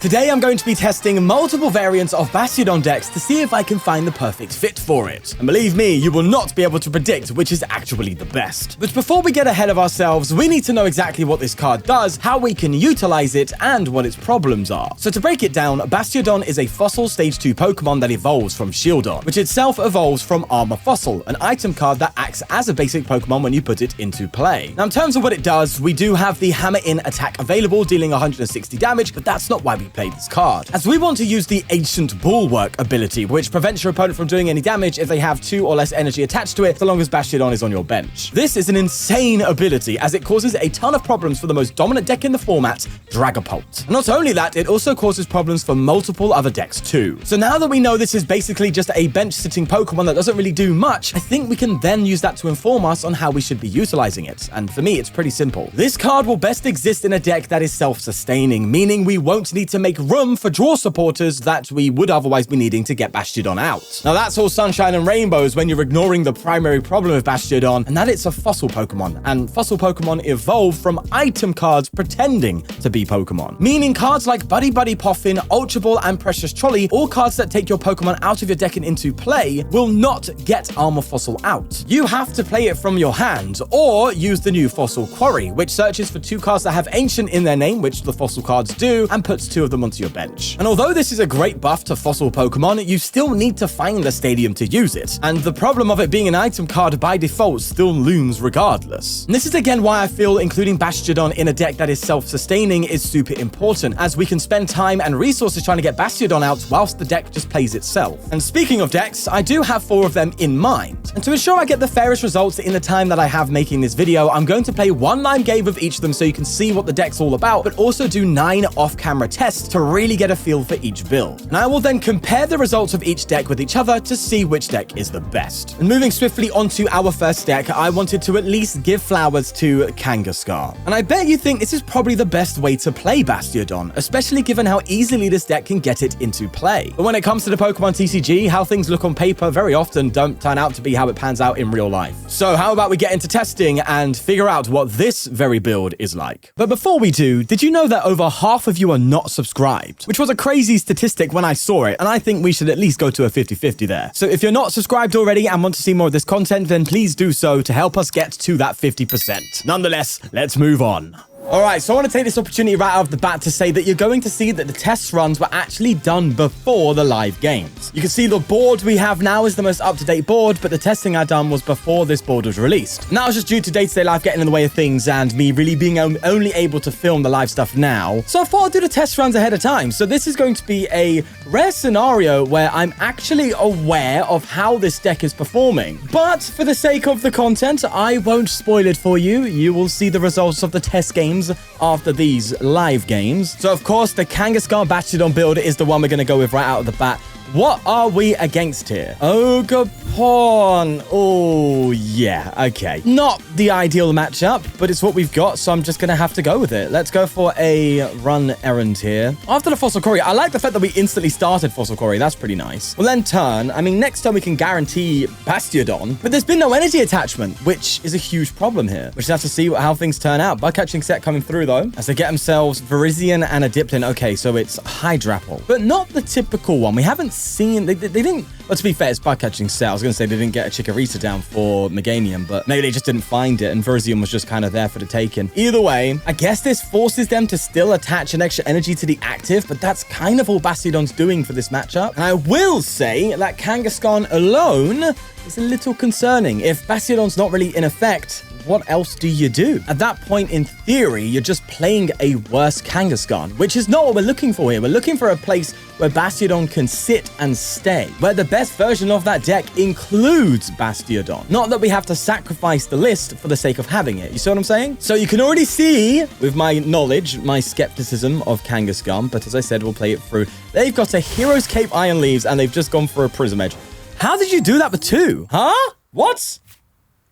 Today I'm going to be testing multiple variants of Bastiodon decks to see if I can find the perfect fit for it. And believe me, you will not be able to predict which is actually the best. But before we get ahead of ourselves, we need to know exactly what this card does, how we can utilize it, and what its problems are. So to break it down, Bastiodon is a Fossil Stage 2 Pokemon that evolves from Shieldon, which itself evolves from Armor Fossil, an item card that acts as a basic Pokemon when you put it into play. Now in terms of what it does, we do have the Hammer In attack available, dealing 160 damage, but that's not why we play this card, as we want to use the Ancient Bulwark ability, which prevents your opponent from doing any damage if they have 2 or less energy attached to it, so long as Bastiodon is on your bench. This is an insane ability, as it causes a ton of problems for the most dominant deck in the format, Dragapult. And not only that, it also causes problems for multiple other decks too. So now that we know this is basically just a bench-sitting Pokemon that doesn't really do much, I think we can then use that to inform us on how we should be utilizing it. And for me, it's pretty simple. This card will best exist in a deck that is self-sustaining, meaning we won't need to make room for draw supporters that we would otherwise be needing to get Bastiodon out. Now that's all sunshine and rainbows when you're ignoring the primary problem of Bastiodon, and that it's a fossil Pokemon, and fossil Pokemon evolve from item cards pretending to be Pokemon. Meaning cards like Buddy Buddy Poffin, Ultra Ball, and Precious Trolley, all cards that take your Pokemon out of your deck and into play, will not get Armor Fossil out. You have to play it from your hand, or use the new Fossil Quarry, which searches for 2 cards that have Ancient in their name, which the fossil cards do, and puts 2 of them onto your bench. And although this is a great buff to fossil Pokemon, you still need to find a stadium to use it. And the problem of it being an item card by default still looms regardless. And this is again why I feel including Bastiodon in a deck that is self-sustaining is super important, as we can spend time and resources trying to get Bastiodon out whilst the deck just plays itself. And speaking of decks, I do have 4 of them in mind. And to ensure I get the fairest results in the time that I have making this video, I'm going to play 1 live game of each of them so you can see what the deck's all about, but also do 9 off-camera tests to really get a feel for each build. And I will then compare the results of each deck with each other to see which deck is the best. And moving swiftly onto our first deck, I wanted to at least give flowers to Kangaskhan. And I bet you think this is probably the best way to play Bastiodon, especially given how easily this deck can get it into play. But when it comes to the Pokemon TCG, how things look on paper very often don't turn out to be how it pans out in real life. So how about we get into testing and figure out what this very build is like. But before we do, did you know that over half of you are not subscribed? Which was a crazy statistic when I saw it, and I think we should at least go to a 50-50 there. So if you're not subscribed already and want to see more of this content, then please do so to help us get to that 50%. Nonetheless, let's move on. Alright, so I want to take this opportunity right out of the bat to say that you're going to see that the test runs were actually done before the live games. You can see the board we have now is the most up-to-date board, but the testing I done was before this board was released. And that was just due to day-to-day life getting in the way of things and me really being only able to film the live stuff now. So I thought I'd do the test runs ahead of time. So this is going to be a rare scenario where I'm actually aware of how this deck is performing. But for the sake of the content, I won't spoil it for you. You will see the results of the test games after these live games. So of course the Kangaskhan Bastiodon build is the one we're going to go with right out of the bat. What are we against here? Ogerpon. Oh, yeah. Okay. Not the ideal matchup, but it's what we've got, so I'm just going to have to go with it. Let's go for a run errand here. After the Fossil Quarry, I like the fact that we instantly started Fossil Quarry. That's pretty nice. We'll then turn. I mean, next turn we can guarantee Bastiodon, but there's been no energy attachment, which is a huge problem here. We just have to see how things turn out. Bug catching set coming through, though, as they get themselves Virizion and a Dipplin. Okay, so it's Hydrapple, but not the typical one. We haven't seen, they didn't, well, to be fair, it's bug catching set. I was going to say they didn't get a Chikorita down for Meganium, but maybe they just didn't find it, and Virizion was just kind of there for the taking. Either way, I guess this forces them to still attach an extra energy to the active, but that's kind of all Bastiodon's doing for this matchup. And I will say that Kangaskhan alone is a little concerning. If Bastiodon's not really in effect, what else do you do? At that point, in theory, you're just playing a worse Kangaskhan, which is not what we're looking for here. We're looking for a place where Bastiodon can sit and stay, where the best version of that deck includes Bastiodon. Not that we have to sacrifice the list for the sake of having it. You see what I'm saying? So you can already see, with my knowledge, my skepticism of Kangaskhan, but as I said, we'll play it through. They've got a Hero's Cape Iron Leaves, and they've just gone for a Prism Edge. How did you do that with 2? Huh? What?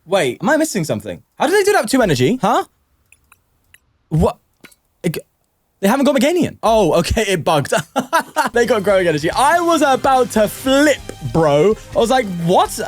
Wait, am I missing something? How did they do that with 2 energy? Huh? What? They haven't got Meganium. Oh, okay, it bugged. They got growing energy. I was about to flip, bro. I was like, what?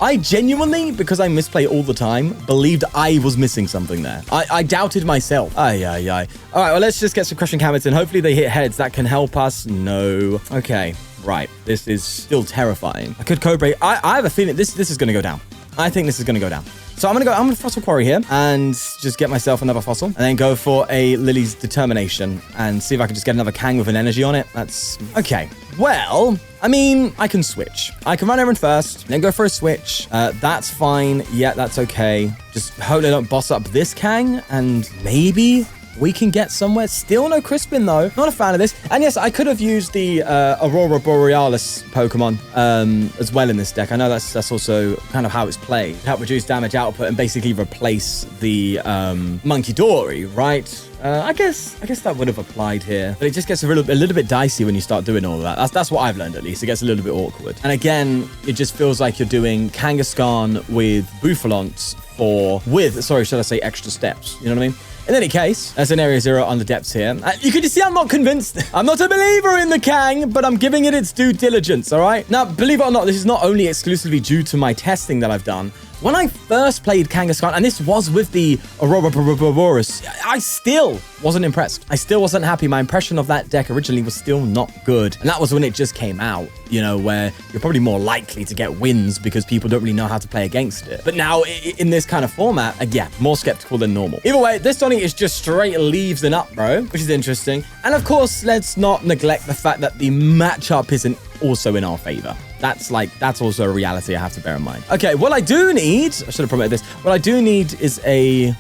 I genuinely, because I misplay all the time, believed I was missing something there. I doubted myself. Ay. All right, well, let's just get some crushing habits in. Hopefully they hit heads. That can help us. No. Okay, right. This is still terrifying. I could Cobra. I have a feeling this is going to go down. I think this is going to go down. So I'm going to Fossil Quarry here and just get myself another fossil and then go for a Lily's Determination and see if I can just get another Kang with an energy on it. That's okay. Well, I mean, I can switch. I can run Aaron first, then go for a switch. That's fine. Yeah, that's okay. Just hope they don't boss up this Kang and maybe we can get somewhere. Still no Crispin, though. Not a fan of this. And yes, I could have used the Aurora Borealis Pokemon as well in this deck. I know that's also kind of how it's played. Help reduce damage output and basically replace the Monkey Dory, right? I guess that would have applied here. But it just gets a little bit dicey when you start doing all of that. That's what I've learned, at least. It gets a little bit awkward. And again, it just feels like you're doing Kangaskhan with Bouffalont should I say extra steps? You know what I mean? In any case, there's an Area 0 on the depths here. You can just see I'm not convinced. I'm not a believer in the Kang, but I'm giving it its due diligence, all right? Now, believe it or not, this is not only exclusively due to my testing that I've done. When I first played Kangaskhan, and this was with the Aurora Borealis, I still wasn't impressed. I still wasn't happy. My impression of that deck originally was still not good. And that was when it just came out, you know, where you're probably more likely to get wins because people don't really know how to play against it. But now, in this kind of format, again, more skeptical than normal. Either way, this Donny is just straight leaves and up, bro, which is interesting. And of course, let's not neglect the fact that the matchup isn't also in our favor. That's also a reality I have to bear in mind. Okay, what I do need, I should have promoted this. What I do need is a,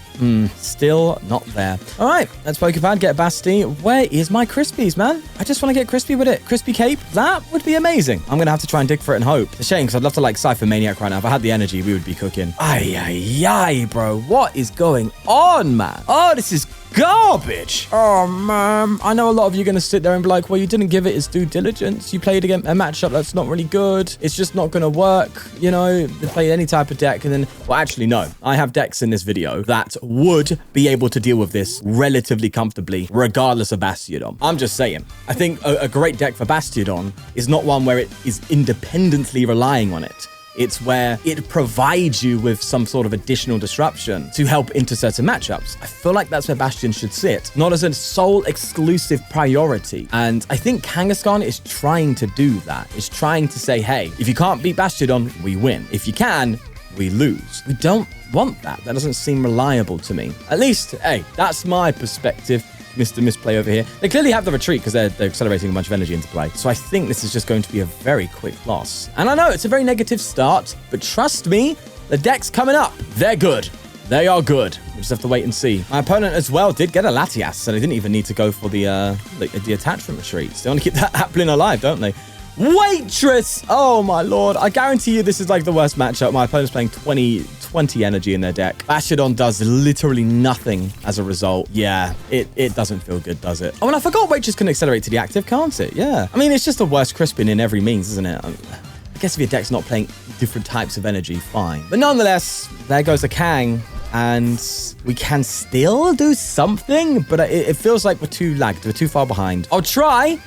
still not there. All right, let's Pokepad, get Basti. Where is my Crispies, man? I just want to get Crispy with it. Crispy Cape, that would be amazing. I'm going to have to try and dig for it and hope. It's a shame because I'd love to like Cypher Maniac right now. If I had the energy, we would be cooking. Ay, bro. What is going on, man? Oh, this is garbage. Oh, man. I know a lot of you are going to sit there and be like, well, you didn't give it its due diligence. You played against a matchup that's not really good. It's just not going to work. You know, they play any type of deck and then, well, actually, no. I have decks in this video that would be able to deal with this relatively comfortably, regardless of Bastiodon. I'm just saying. I think a great deck for Bastiodon is not one where it is independently relying on it. It's where it provides you with some sort of additional disruption to help into certain matchups. I feel like that's where Bastion should sit, not as a sole exclusive priority. And I think Kangaskhan is trying to do that. It's trying to say, hey, if you can't beat Bastiodon, we win. If you can, we lose. We don't want that. That doesn't seem reliable to me. At least, hey, that's my perspective. Mr. Misplay over here. They clearly have the retreat because they're accelerating a bunch of energy into play. So I think this is just going to be a very quick loss. And I know it's a very negative start, but trust me, the deck's coming up. They're good. They are good. We just have to wait and see. My opponent as well did get a Latias, so they didn't even need to go for the attachment retreats. They want to keep that Applin alive, don't they? Waitress! Oh my lord. I guarantee you this is like the worst matchup. My opponent's playing 20 energy in their deck. Bastiodon does literally nothing as a result. Yeah, it doesn't feel good, does it? Oh, and I forgot Waitress can accelerate to the active, can't it? Yeah. I mean, it's just the worst Crispin in every means, isn't it? I guess if your deck's not playing different types of energy, fine. But nonetheless, there goes the Kang. And we can still do something, but it feels like we're too lagged. We're too far behind. I'll try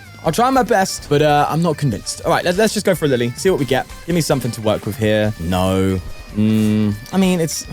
my best, but I'm not convinced. All right, let's just go for a Lily. See what we get. Give me something to work with here. No. I mean, it's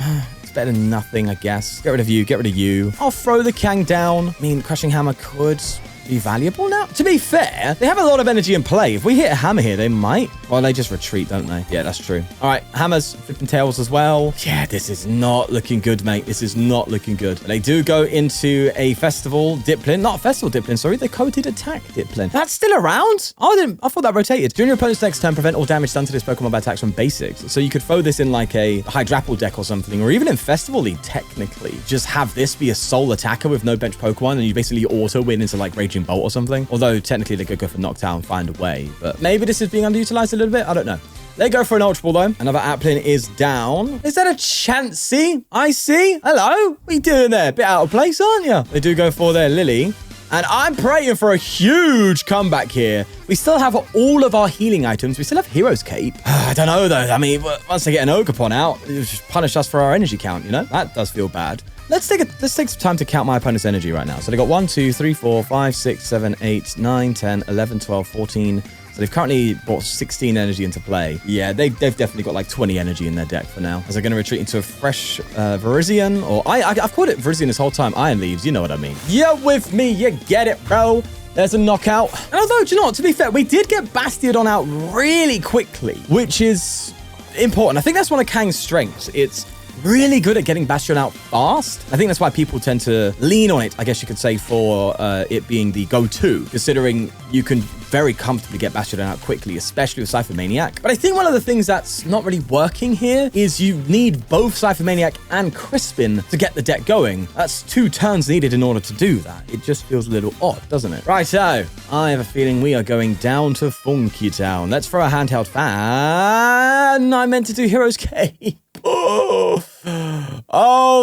better than nothing, I guess. Get rid of you. Get rid of you. I'll throw the Kang down. I mean, Crushing Hammer could be valuable now. To be fair, they have a lot of energy in play. If we hit a hammer here, they might. Well, they just retreat, don't they? Yeah, that's true. All right, hammers, flipping tails as well. Yeah, this is not looking good, mate. This is not looking good. They do go into a festival Diplin. Not a festival Diplin, sorry. The coated attack Diplin. That's still around? Oh, I thought that rotated. During your opponent's next turn, prevent all damage done to this Pokemon by attacks from basics. So you could throw this in like a Hydrapple deck or something, or even in Festival League, technically. Just have this be a sole attacker with no bench Pokemon, and you basically auto win into like Raging Bolt or something. Although technically they could go for Knockdown and find a way. But maybe this is being underutilized a little bit. I don't know. They go for an Ultra Ball though. Another Applin is down. Is that a Chansey? I see. Hello. What are you doing there? Bit out of place, aren't you? They do go for their Lily. And I'm praying for a huge comeback here. We still have all of our healing items. We still have Hero's Cape. I don't know, though. I mean, once they get an Ogerpon out, it just punish us for our energy count, you know? That does feel bad. Let's take some time to count my opponent's energy right now. So they got 1, 2, 3, 4, 5, 6, 7, 8, 9, 10, 11, 12, 14, So they've currently brought 16 energy into play. Yeah, they've definitely got like 20 energy in their deck for now. As they're going to retreat into a fresh Virizion, or I've called it Virizion this whole time. Iron Leaves, you know what I mean. You're with me, you get it, bro. There's a knockout. And although, do you know what, to be fair, we did get Bastiodon out really quickly, which is important. I think that's one of Kang's strengths. It's really good at getting Bastiodon out fast. I think that's why people tend to lean on it, I guess you could say, for it being the go-to, considering you can very comfortably get Bastiodon out quickly, especially with Cypher Maniac. But I think one of the things that's not really working here is you need both Cypher Maniac and Crispin to get the deck going. That's 2 turns needed in order to do that. It just feels a little odd, doesn't it? Right, so I have a feeling we are going down to Funky Town. Let's throw a handheld fan. I meant to do Hero's Cape. Oh,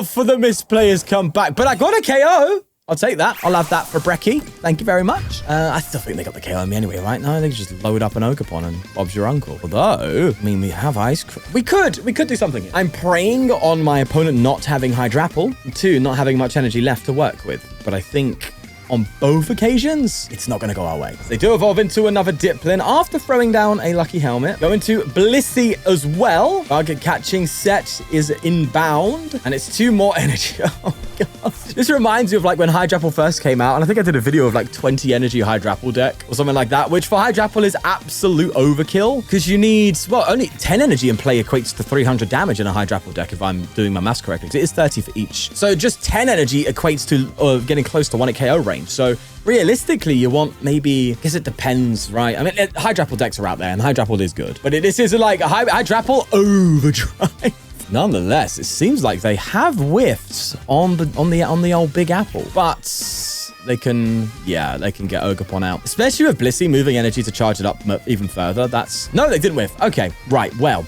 for the misplayers come back. But I got a KO. I'll take that. I'll have that for Brecky. Thank you very much. I still think they got the KO on me anyway, right? No, they just load up an Ogerpon and Bob's your uncle. Although, I mean, we have ice cream. We could do something here. I'm preying on my opponent not having Hydrapple, 2, not having much energy left to work with. But I think on both occasions, it's not going to go our way. They do evolve into another Diplin after throwing down a Lucky Helmet. Go into Blissey as well. Target catching set is inbound, and it's 2 more energy. Oh, God. This reminds me of like when Hydrapple first came out, and I think I did a video of like 20 energy Hydrapple deck or something like that, which for Hydrapple is absolute overkill because you need, well, only 10 energy in play equates to 300 damage in a Hydrapple deck if I'm doing my maths correctly. It is 30 for each. So just 10 energy equates to getting close to 1 KO range. So realistically, you want maybe, I guess it depends, right? I mean, Hydrapple decks are out there, and Hydrapple is good. But this is like a Hydrapple Overdrive. Nonetheless, it seems like they have whiffs on the old Big Apple. But they can get Ogerpon out. Especially with Blissey moving energy to charge it up even further. No, they didn't whiff. Okay, right, well,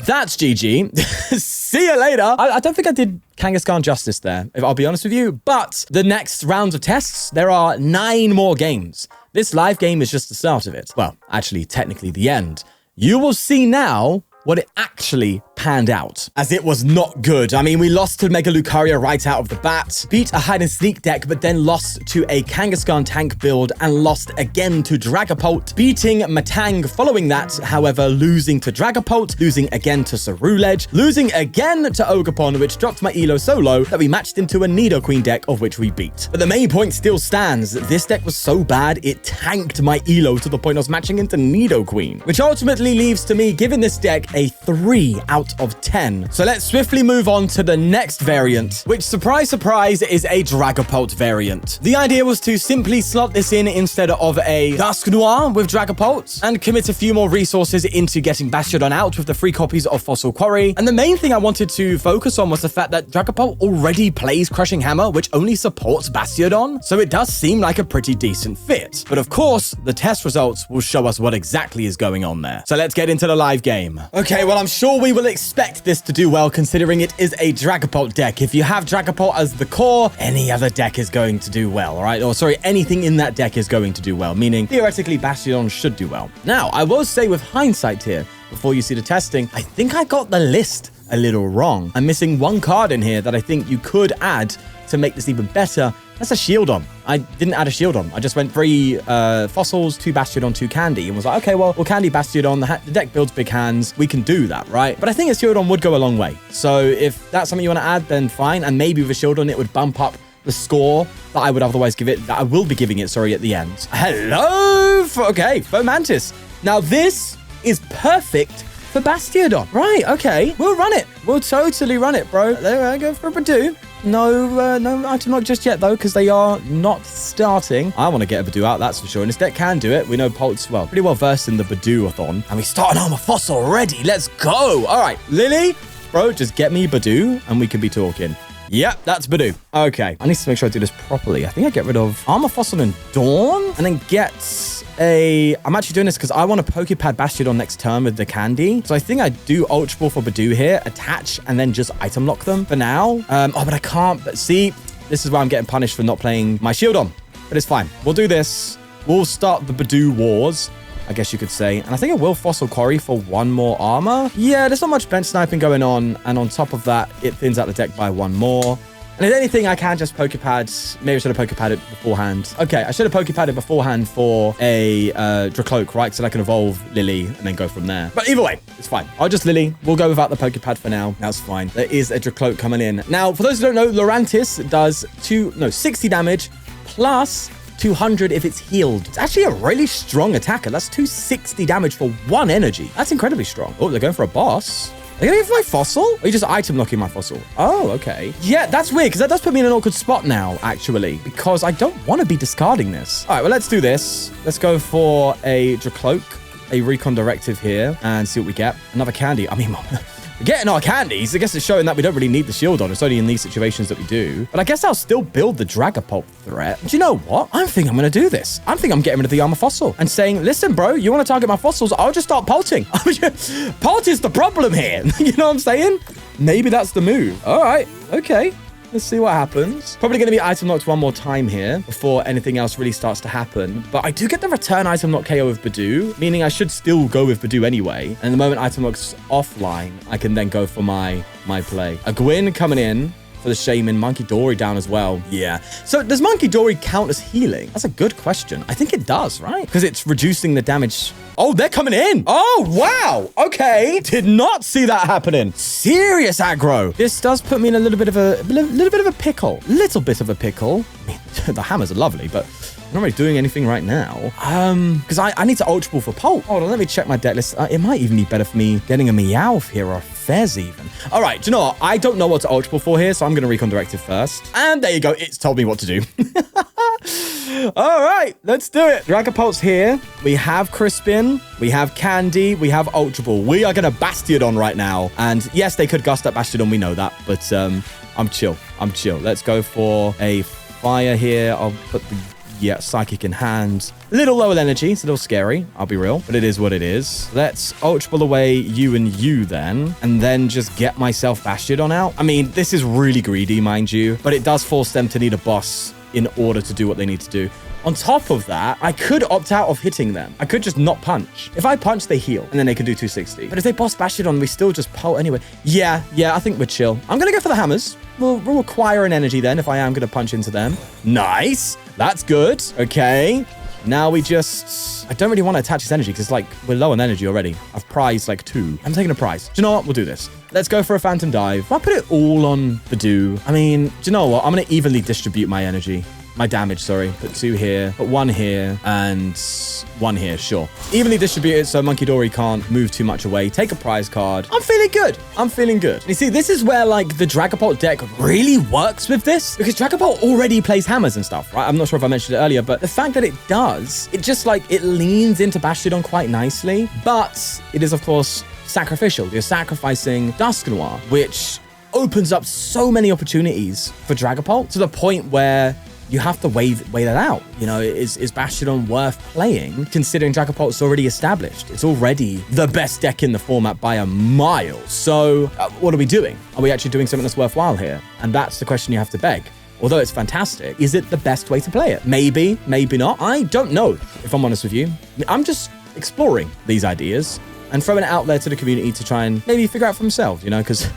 that's GG. See you later. I don't think I did Kangaskhan justice there, if I'll be honest with you. But the next rounds of tests, there are 9 more games. This live game is just the start of it. Well, actually, technically the end. You will see now what it actually panned out, as it was not good. I mean, we lost to Mega Lucaria right out of the bat, beat a hide and seek deck, but then lost to a Kangaskhan tank build and lost again to Dragapult, beating Matang following that, however, losing to Dragapult, losing again to Cerulege, losing again to Ogerpon, which dropped my elo so low that we matched into a Nidoqueen deck, of which we beat. But the main point still stands. This deck was so bad, it tanked my elo to the point I was matching into Nidoqueen, which ultimately leaves to me giving this deck a 3 out of 10. So let's swiftly move on to the next variant, which, surprise, surprise, is a Dragapult variant. The idea was to simply slot this in instead of a Dusk Noir with Dragapult and commit a few more resources into getting Bastiodon out with the 3 copies of Fossil Quarry. And the main thing I wanted to focus on was the fact that Dragapult already plays Crushing Hammer, which only supports Bastiodon, so it does seem like a pretty decent fit. But of course, the test results will show us what exactly is going on there. So let's get into the live game. Okay, well, I'm sure we will expect this to do well, considering it is a Dragapult deck. If you have Dragapult as the core, any other deck is going to do well, all right? Or sorry, anything in that deck is going to do well, meaning theoretically Bastiodon should do well. Now, I will say with hindsight here, before you see the testing, I think I got the list a little wrong. I'm missing 1 card in here that I think you could add to make this even better. That's a Shieldon. I didn't add a Shieldon. I just went 3 fossils, 2 Bastiodon, 2 Candy, and was like, okay, well, we'll Candy Bastiodon. The deck builds big hands. We can do that, right? But I think a Shieldon would go a long way. So if that's something you want to add, then fine. And maybe with a Shieldon, it would bump up the score that I would otherwise give it, that I will be giving it, sorry, at the end. Hello! Okay, Fomantis. Now, this is perfect for Bastiodon. Right, okay. We'll run it. We'll totally run it, bro. There I go for a Badoo. No item lock just yet, though, because they are not starting. I want to get a Badoo out, that's for sure. And this deck can do it. We know Pult's, well, pretty well versed in the Badoo-a-thon. And we start an Armor Fossil already. Let's go. All right, Lily, bro, just get me Badoo, and we can be talking. Yep, that's Badoo. Okay, I need to make sure I do this properly. I think I get rid of Armor Fossil and Dawn, and then get I'm actually doing this because I want to Pokepad Bastiodon next turn with the Candy. So I think I do Ultra Ball for Badoo here, attach, and then just item lock them for now. But I can't. But see, this is why I'm getting punished for not playing my Shieldon. But it's fine. We'll do this. We'll start the Badoo Wars, I guess you could say. And I think I will Fossil Quarry for 1 more armor. Yeah, there's not much bench sniping going on. And on top of that, it thins out the deck by 1 more. And if anything, I can just Pokepad. Maybe I should have Pokepad it beforehand. Okay, I should have Pokepad it beforehand for a Dracloak, right? So that I can evolve Lily and then go from there. But either way, it's fine. I'll just Lily. We'll go without the Pokepad for now. That's fine. There is a Dracloak coming in. Now, for those who don't know, Lurantis does 60 damage plus 200 if it's healed. It's actually a really strong attacker. That's 260 damage for 1 energy. That's incredibly strong. Oh, they're going for a boss. Are you going to go for my fossil? Or are you just item locking my fossil? Oh, okay. Yeah, that's weird because that does put me in an awkward spot now, actually, because I don't want to be discarding this. All right, well, let's do this. Let's go for a Dracloak, a Recon Directive here, and see what we get. Another candy. I mean, we're getting our candies. I guess it's showing that we don't really need the shield on. It's only in these situations that we do. But I guess I'll still build the Dragapult threat. Do you know what? I think I'm going to do this. I think I'm getting rid of the armor fossil and saying, listen, bro, you want to target my fossils? I'll just start pulting. Pult is the problem here. You know what I'm saying? Maybe that's the move. All right. Okay. Let's see what happens. Probably going to be item locked one more time here before anything else really starts to happen. But I do get the return item lock KO with Badoo, meaning I should still go with Badoo anyway. And the moment item lock's offline, I can then go for my play. A Gwyn coming in for the Shaman. Monkey Dory down as well. Yeah. So does Monkey Dory count as healing? That's a good question. I think it does, right? Because it's reducing the damage. Oh, they're coming in. Oh, wow. Okay. Did not see that happening. Serious aggro. This does put me in a little bit of a pickle. Little bit of a pickle. I mean, the hammers are lovely, but I'm not really doing anything right now. Because I need to Ultra Ball for Pult. Hold on, let me check my deck list. It might even be better for me getting a Meowth here or a Fez even. All right, do you know what? I don't know what to Ultra Ball for here, so I'm going to Recon Directive first. And there you go. It's told me what to do. All right, let's do it. Dragapult's here. We have Crispin. We have Candy. We have Ultra Ball. We are going to Bastiodon right now. And yes, they could Gust up Bastiodon. We know that. But I'm chill. I'm chill. Let's go for a fire here. I'll put the Psychic in hand. A little low energy. It's a little scary. I'll be real. But it is what it is. Let's Ultra Ball away you and you then. And then just get myself Bastiodon out. I mean, this is really greedy, mind you. But it does force them to need a boss in order to do what they need to do. On top of that, I could opt out of hitting them. I could just not punch. If I punch, they heal, and then they can do 260. But if they boss Bastiodon, we still just Pult anyway. Yeah, I think we're chill. I'm going to go for the hammers. We'll require an energy then if I am going to punch into them. Nice. That's good. Okay. Now we just... I don't really want to attach this energy because, like, we're low on energy already. I've prized, like, 2. I'm taking a prize. Do you know what? We'll do this. Let's go for a Phantom Dive. If I put it all on Badoo, I mean, do you know what? I'm going to evenly distribute my energy. My damage, sorry. Put 2 here, put 1 here, and 1 here, sure. Evenly distributed so Monkey Dory can't move too much away. Take a prize card. I'm feeling good. I'm feeling good. And you see, this is where, like, the Dragapult deck really works with this, because Dragapult already plays hammers and stuff, right? I'm not sure if I mentioned it earlier, but the fact that it does, it just, like, it leans into Bastiodon quite nicely, but it is, of course, sacrificial. You're sacrificing Dusknoir, which opens up so many opportunities for Dragapult to the point where you have to weigh that out. You know, is Bastiodon worth playing considering Dragapult's already established? It's already the best deck in the format by a mile. So what are we doing? Are we actually doing something that's worthwhile here? And that's the question you have to beg. Although it's fantastic, is it the best way to play it? Maybe, maybe not. I don't know, if I'm honest with you. I'm just exploring these ideas and throwing it out there to the community to try and maybe figure out for themselves, you know, because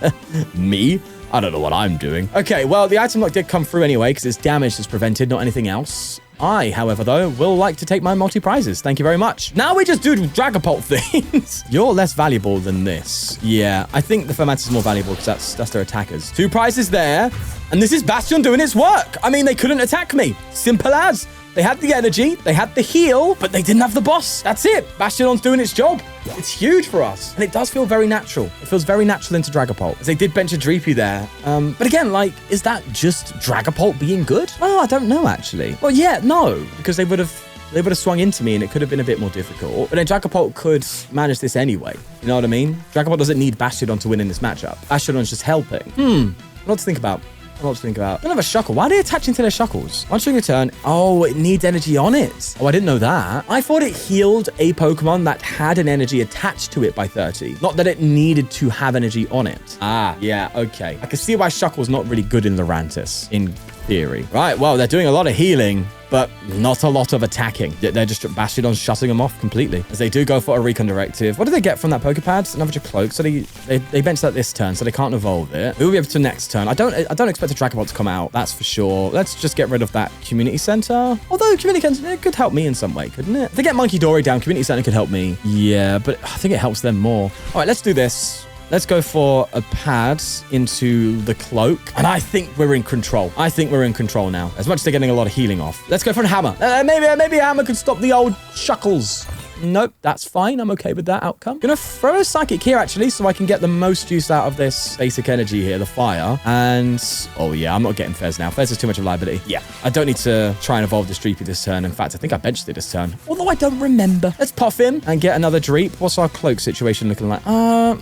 me, I don't know what I'm doing. Okay, well, the item lock did come through anyway because its damage is prevented, not anything else. I, however, though, will like to take my multi-prizes. Thank you very much. Now we just do Dragapult things. You're less valuable than this. Yeah, I think the Fermat is more valuable because that's their attackers. 2 prizes there. And this is Bastion doing its work. I mean, they couldn't attack me. Simple as. They had the energy, they had the heal, but they didn't have the boss. That's it. Bastiodon's doing its job. It's huge for us. And it does feel very natural. It feels very natural into Dragapult. As they did bench a Dreepy there. But again, like, is that just Dragapult being good? Well, I don't know, actually. Well, yeah, no. Because they would have swung into me and it could have been a bit more difficult. But then Dragapult could manage this anyway. You know what I mean? Dragapult doesn't need Bastiodon to win in this matchup. Bastiodon's just helping. A lot to think about. I don't have a Shuckle. Why are they attaching to their Shuckles? Once during your turn, oh, it needs energy on it. Oh, I didn't know that. I thought it healed a Pokemon that had an energy attached to it by 30. Not that it needed to have energy on it. Ah, yeah, okay. I can see why Shuckle's not really good in Lurantis, in theory. Right, well, they're doing a lot of healing, but not a lot of attacking. They're just Bastiodon's shutting them off completely. As they do go for a Recon Directive. What do they get from that Pokepad? Another Cloak. So they bench that this turn, so they can't evolve it. Who will be able to next turn? I don't expect a Dragapult to come out, that's for sure. Let's just get rid of that Community Center. Although Community Center could help me in some way, couldn't it? If they get Monkey Dory down, Community Center could help me. Yeah, but I think it helps them more. All right, let's do this. Let's go for a pad into the cloak. And I think we're in control. I think we're in control now. As much as they're getting a lot of healing off. Let's go for a hammer. Maybe a hammer could stop the old Shuckles. Nope, that's fine. I'm okay with that outcome. Gonna throw a Psychic here, actually, so I can get the most use out of this basic energy here, the fire. And, oh yeah, I'm not getting Fez now. Fez is too much of a liability. Yeah, I don't need to try and evolve the Dreepy this turn. In fact, I think I benched it this turn. Although I don't remember. Let's puff him and get another Dreep. What's our cloak situation looking like?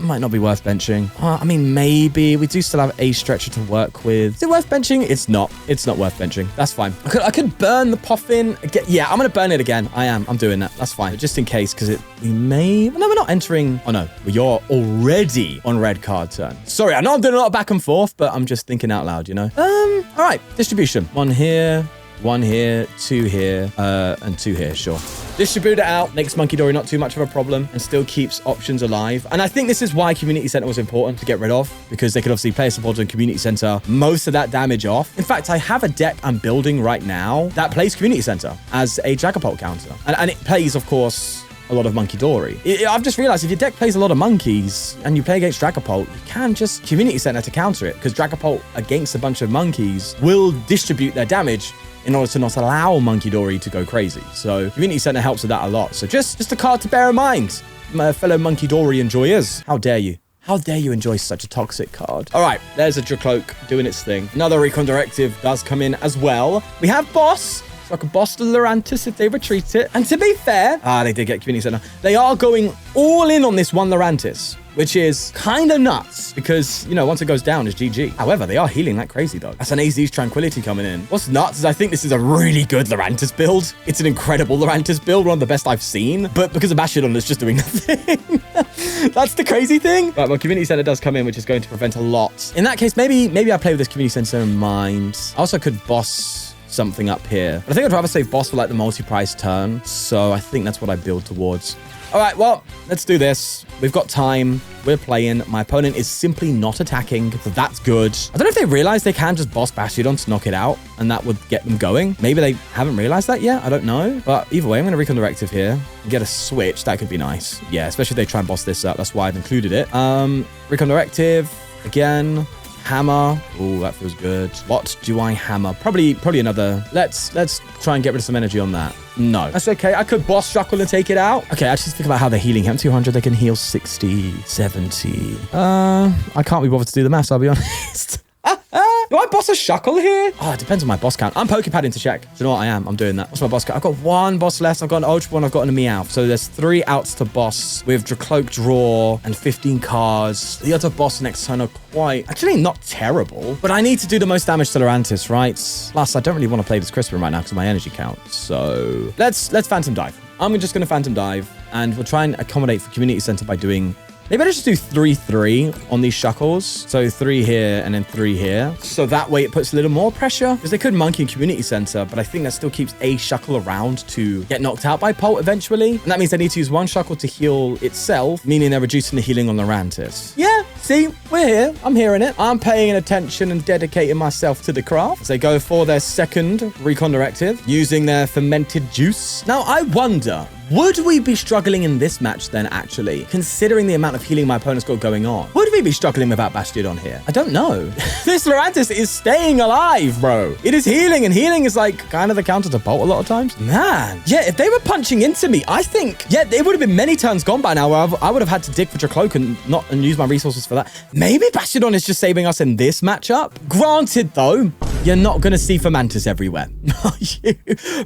Might not be worth benching. I mean, maybe. We do still have a Stretcher to work with. Is it worth benching? It's not. It's not worth benching. That's fine. I could burn the Puffin again. Yeah, I'm gonna burn it again. I'm doing that. That's fine. Just in case, because we may... No, we're not entering... Oh, no. You're already on red card turn. Sorry, I know I'm doing a lot of back and forth, but I'm just thinking out loud, you know? All right. Distribution. 1 here, 1 here, 2 here, and 2 here, sure. Distribute it out, makes Monkey Dory not too much of a problem, and still keeps options alive. And I think this is why Community Center was important to get rid of, because they could obviously play support on Community Center most of that damage off. In fact, I have a deck I'm building right now that plays Community Center as a Dragapult counter. And it plays, of course, a lot of Monkey Dory. I've just realized if your deck plays a lot of monkeys and you play against Dragapult, you can just Community Center to counter it, because Dragapult against a bunch of monkeys will distribute their damage in order to not allow Monkey Dory to go crazy. So Community Center helps with that a lot. So just a card to bear in mind, my fellow Monkey Dory enjoyers. How dare you? How dare you enjoy such a toxic card? All right, there's a Dracloak doing its thing. Another Recon Directive does come in as well. We have Boss. So I can boss the Lurantis if they retreat it. And to be fair, they did get Community Center. They are going all in on this one Lurantis, which is kind of nuts because, you know, once it goes down, it's GG. However, they are healing like crazy, though. That's an AZ's Tranquility coming in. What's nuts is I think this is a really good Lurantis build. It's an incredible Lurantis build, one of the best I've seen. But because of Bastiodon, it's just doing nothing. That's the crazy thing. Right, well, Community Center does come in, which is going to prevent a lot. In that case, maybe I play with this Community Center in mind. I also could boss something up here. But I think I'd rather save boss for like the multi-prize turn. So I think that's what I build towards. All right, well, let's do this. We've got time. We're playing. My opponent is simply not attacking, so that's good. I don't know if they realize they can just boss Bastiodon to knock it out, and that would get them going. Maybe they haven't realized that yet. I don't know. But either way, I'm going to Recon Directive here and get a switch. That could be nice. Yeah, especially if they try and boss this up. That's why I've included it. Recon Directive again. Hammer. Oh, that feels good. What do I hammer? Probably another. Let's try and get rid of some energy on that. No. That's okay. I could boss Shuckle and take it out. Okay, I just think about how they're healing him. 200, they can heal 60, 70. I can't be bothered to do the maths, I'll be honest. Do I boss a Shuckle here? Oh, it depends on my boss count. I'm Pokepadding to check. Do you know what I am? I'm doing that. What's my boss count? I've got 1 boss left. I've got an Ultra One. I've got an Meowth. So there's 3 outs to boss with Dracloak draw and 15 cards. The other boss next turn are actually not terrible, but I need to do the most damage to Lurantis, right? Plus, I don't really want to play this Crispin right now because of my energy count. So let's Phantom Dive. I'm just going to Phantom Dive, and we'll try and accommodate for Community Center by doing... Maybe I just do 3-3 on these Shuckles. So 3 here and then 3 here. So that way it puts a little more pressure. Because they could Monkey in Community Center, but I think that still keeps a Shuckle around to get knocked out by Pult eventually. And that means they need to use 1 Shuckle to heal itself, meaning they're reducing the healing on Lurantis. Yeah, see, we're here. I'm hearing it. I'm paying attention and dedicating myself to the craft. As they go for their second Recon Directive, using their fermented juice. Now, I wonder... would we be struggling in this match then, actually, considering the amount of healing my opponent's got going on? Would we be struggling without Bastiodon here? I don't know. This Lurantis is staying alive, bro. It is healing, and healing is like kind of the counter to Bolt a lot of times. Man, yeah, if they were punching into me, I think, yeah, it would have been many turns gone by now where I would have had to dig for Dracloak and use my resources for that. Maybe Bastiodon is just saving us in this matchup. Granted, though, you're not going to see Fermentus everywhere.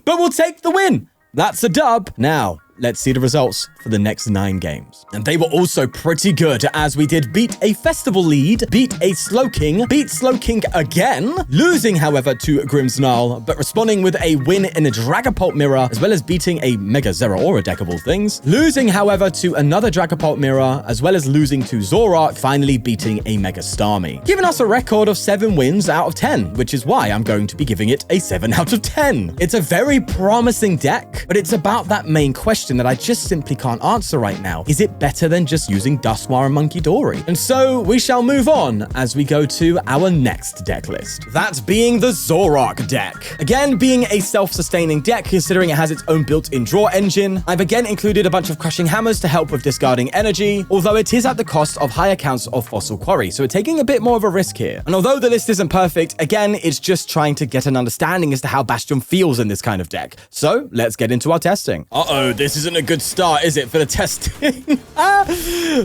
But we'll take the win. That's a dub. Now, let's see the results for the next 9 games. And they were also pretty good, as we did beat a Festival lead, beat a Slowking, beat Slowking again, losing, however, to Grimmsnarl, but responding with a win in a Dragapult mirror, as well as beating a Mega Zeraora deck of all things, losing, however, to another Dragapult mirror, as well as losing to Zoroark, finally beating a Mega Starmie, giving us a record of 7 wins out of 10, which is why I'm going to be giving it a 7 out of 10. It's a very promising deck, but it's about that main question that I just simply can't answer right now. Is it better than just using Dusknoir and Munkidori? And so we shall move on as we go to our next deck list. That being the Zoroark deck. Again, being a self-sustaining deck, considering it has its own built-in draw engine, I've again included a bunch of Crushing Hammers to help with discarding energy, although it is at the cost of higher counts of Fossil Quarry, so we're taking a bit more of a risk here. And although the list isn't perfect, again, it's just trying to get an understanding as to how Bastion feels in this kind of deck. So let's get into our testing. Uh-oh, this isn't a good start, is it, for the testing?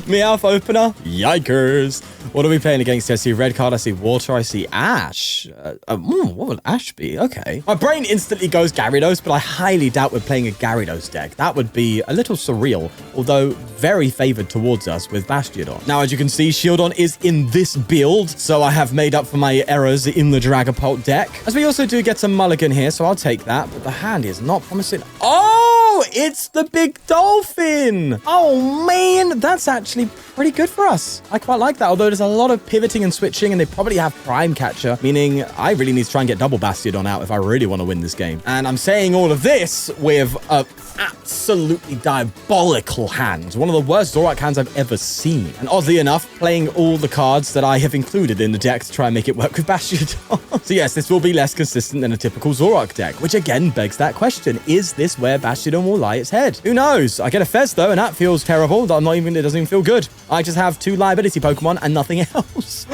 Meowth opener. Yikers. What are we playing against here? I see red card, I see water, I see ash. What would ash be? Okay. My brain instantly goes Gyarados, but I highly doubt we're playing a Gyarados deck. That would be a little surreal, although very favored towards us with Bastiodon. Now, as you can see, Shieldon is in this build, so I have made up for my errors in the Dragapult deck. As we also do get some mulligan here, so I'll take that, but the hand is not promising. Oh, it's the big dolphin. Oh, man, that's actually pretty good for us. I quite like that, although there's a lot of pivoting and switching, and they probably have Prime Catcher, meaning I really need to try and get double Bastiodon out if I really want to win this game. And I'm saying all of this with a absolutely diabolical hand. One of the worst Zoroark hands I've ever seen. And oddly enough, playing all the cards that I have included in the deck to try and make it work with Bastiodon. So yes, this will be less consistent than a typical Zoroark deck, which again begs that question. Is this where Bastiodon will lie its head? Who knows? I get a Fez though, and that feels terrible. It doesn't even feel good. I just have 2 liability Pokemon and nothing else.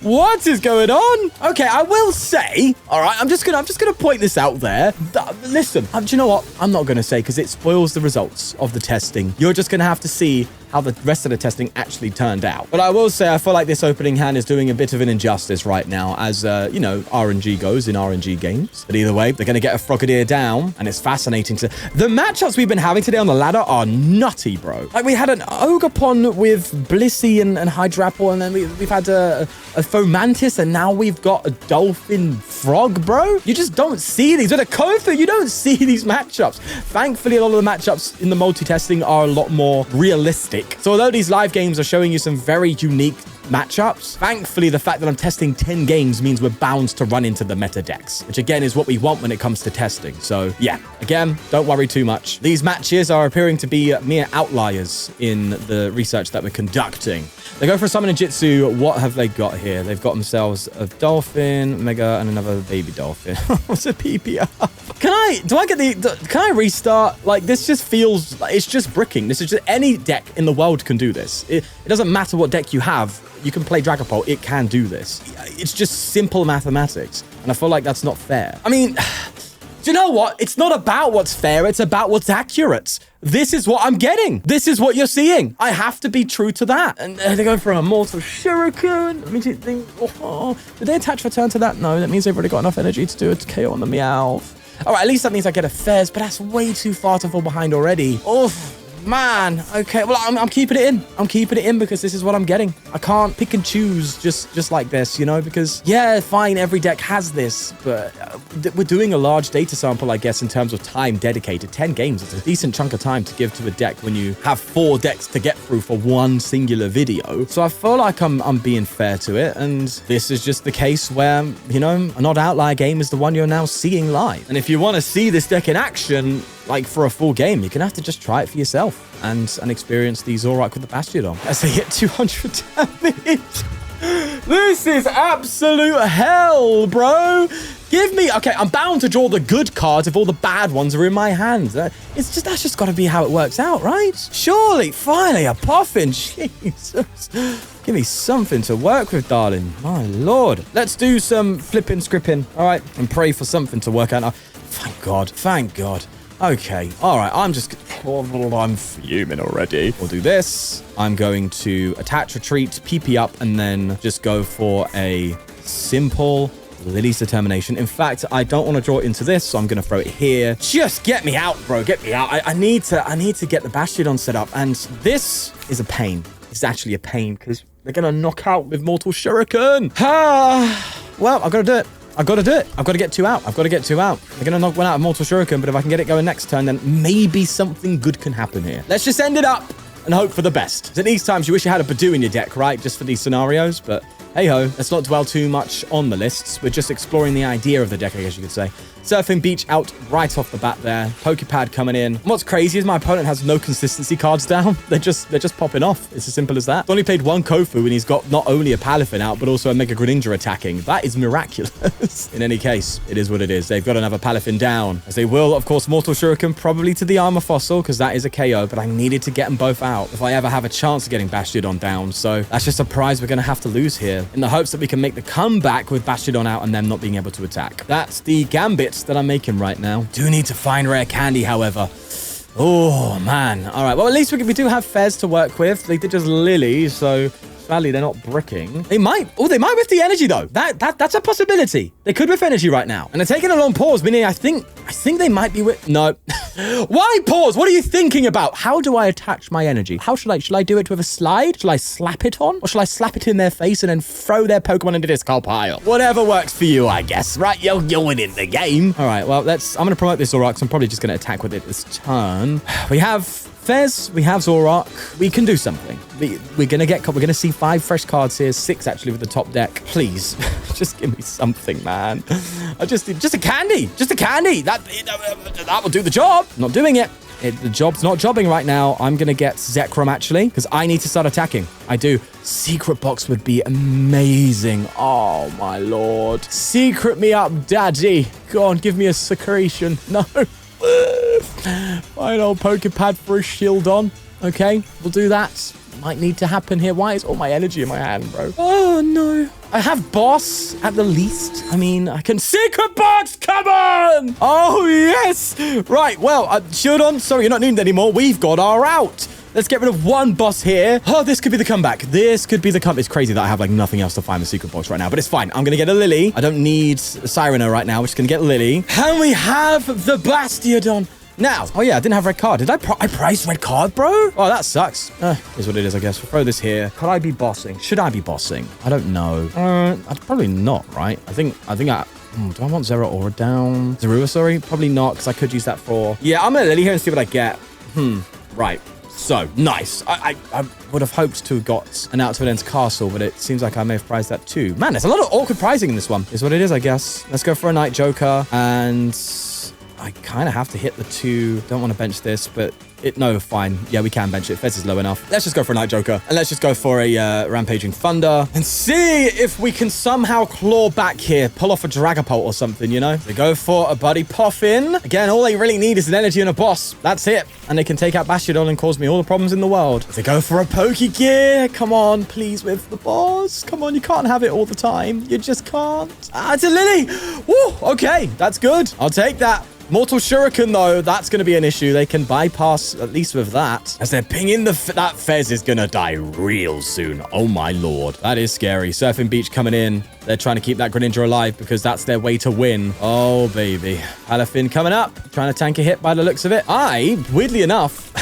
What is going on? Okay, I will say, all right, I'm just gonna point this out there. Listen, do you know what? I'm not gonna say, because it spoils the results of the testing. You're just gonna have to see how the rest of the testing actually turned out. But I will say, I feel like this opening hand is doing a bit of an injustice right now, as, you know, RNG goes in RNG games. But either way, they're going to get a Frogadier down, and it's fascinating to... The matchups we've been having today on the ladder are nutty, bro. Like, we had an Ogerpon with Blissey and Hydrapple, and then we've had a Fomantis, and now we've got a Dolphin Frog, bro. You just don't see these. With a Kofu, you don't see these matchups. Thankfully, a lot of the matchups in the multi-testing are a lot more realistic. So although these live games are showing you some very unique matchups, thankfully the fact that I'm testing 10 games means we're bound to run into the meta decks, which again is what we want when it comes to testing. So yeah, again, don't worry too much. These matches are appearing to be mere outliers in the research that we're conducting. They go for a Summon and Jitsu. What have they got here? They've got themselves a Dolphin, Mega, and another baby Dolphin. What's a PPR? Can I restart? Like, this just feels like it's just bricking. This is just, any deck in the world can do this. It doesn't matter what deck you have. You can play Dragapult. It can do this. It's just simple mathematics. And I feel like that's not fair. I mean, do you know what? It's not about what's fair. It's about what's accurate. This is what I'm getting. This is what you're seeing. I have to be true to that. And they go for a Mortal Shuriken. I mean, did they attach return to that? No, that means they've already got enough energy to do a KO on the Meowth. All right, at least that means I get a Fez, but that's way too far to fall behind already. Oof. Man, okay, well, I'm keeping it in. I'm keeping it in because this is what I'm getting. I can't pick and choose just like this, you know, because, yeah, fine, every deck has this, but we're doing a large data sample, I guess, in terms of time dedicated. 10 games, it's a decent chunk of time to give to a deck when you have 4 decks to get through for one singular video. So I feel like I'm being fair to it, and this is just the case where, you know, an odd outlier game is the one you're now seeing live. And if you want to see this deck in action, like for a full game, you're gonna have to just try it for yourself and experience the Zoroark with the Bastiodon as they hit 200 damage. This is absolute hell, bro. Give me... Okay, I'm bound to draw the good cards if all the bad ones are in my hands. That's just got to be how it works out, right? Surely, finally, a Puffin. Jesus. Give me something to work with, darling. My lord. Let's do some flipping, scripping, all right? And pray for something to work out. Oh, thank God. Thank God. Okay, all right, I'm fuming already. We'll do this. I'm going to attach retreat, PP up, and then just go for a simple Lily's determination. In fact, I don't want to draw into this, so I'm going to throw it here. Just get me out, bro. Get me out. I need to get the Bastiodon set up, and this is a pain. It's actually a pain because they're going to knock out with Mortal Shuriken. Well, I've got to do it. I've got to do it. I've got to get 2 out. I've got to get 2 out. They're going to knock 1 out of Mortal Shuriken, but if I can get it going next turn, then maybe something good can happen here. Let's just end it up and hope for the best. So these times you wish you had a Badoo in your deck, right? Just for these scenarios, but hey-ho. Let's not dwell too much on the lists. We're just exploring the idea of the deck, I guess you could say. Surfing Beach out right off the bat there. Pokepad coming in. What's crazy is my opponent has no consistency cards down. They're just popping off. It's as simple as that. He's only played 1 Kofu and he's got not only a Palafin out, but also a Mega Greninja attacking. That is miraculous. In any case, it is what it is. They've got another Palafin down. As they will, of course, Mortal Shuriken probably to the Armor Fossil, because that is a KO, but I needed to get them both out if I ever have a chance of getting Bastiodon down. So that's just a prize we're going to have to lose here, in the hopes that we can make the comeback with Bastiodon out and them not being able to attack. That's the gambit that I'm making right now. Do need to find rare candy, however. Oh, man. All right. Well, at least we do have Fez to work with. They did just Lily, so sadly they're not bricking. They might. Oh, they might with the energy, though. That's a possibility. They could with energy right now. And they're taking a long pause, meaning I think they might be with... No. Why pause? What are you thinking about? How do I attach my energy? How should I do it with a slide? Shall I slap it on? Or shall I slap it in their face and then throw their Pokemon into discard pile? Whatever works for you, I guess. Right, you're winning the game. All right, well, I'm going to promote this Zoroark, so I'm probably just going to attack with it this turn. We have Fez, we have Zoroark. We can do something. We're going to see 5 fresh cards here, 6 actually with the top deck. Please, just give me something, man. Just a candy. Just a candy. That will do the job. Not doing it. The job's not jobbing right now. I'm going to get Zekrom, actually, because I need to start attacking. I do. Secret box would be amazing. Oh, my lord. Secret me up, daddy. Go on, give me a secretion. No. Fine old Pokepad for a shield on. Okay, we'll do that. Might need to happen here. Why is all my energy in my hand, bro? Oh, no. I have boss at the least. I mean, I can... Secret box! Come on! Oh, yes! Right, well, Shieldon, sorry, you're not needed anymore. We've got our out. Let's get rid of 1 boss here. Oh, this could be the comeback. This could be the comeback. It's crazy that I have, like, nothing else to find the secret box right now, but it's fine. I'm going to get a Lily. I don't need a Sireno right now. We're just going to get Lily. And we have the Bastiodon. Now, oh yeah, I didn't have red card. Did I priced red card, bro? Oh, that sucks. Is what it is, I guess. We'll throw this here. Could I be bossing? Should I be bossing? I don't know. I'd probably not, right? I think do I want Zoroark down? Zorua, sorry? Probably not, because I could use that for... Yeah, I'm going to Lily here and see what I get. Right. So, nice. I would have hoped to have got an out to Eden's Castle, but it seems like I may have prized that too. Man, there's a lot of awkward pricing in this one. Is what it is, I guess. Let's go for a Night Joker, and... I kind of have to hit the 2. Don't want to bench this, but no, fine. Yeah, we can bench it. Fez is low enough. Let's just go for a Night Joker. And let's just go for a Rampaging Thunder and see if we can somehow claw back here. Pull off a Dragapult or something, you know? They go for a Buddy Poffin. Again, all they really need is an energy and a boss. That's it. And they can take out Bastiodon and cause me all the problems in the world. They go for a Pokegear. Come on, please, with the boss. Come on, you can't have it all the time. You just can't. It's a Lily. Woo, okay, that's good. I'll take that. Mortal Shuriken, though, that's going to be an issue. They can bypass, at least with that. As they're pinging that Fez is going to die real soon. Oh, my lord. That is scary. Surfing Beach coming in. They're trying to keep that Greninja alive because that's their way to win. Oh, baby. Palafin coming up. Trying to tank a hit by the looks of it. Weirdly enough,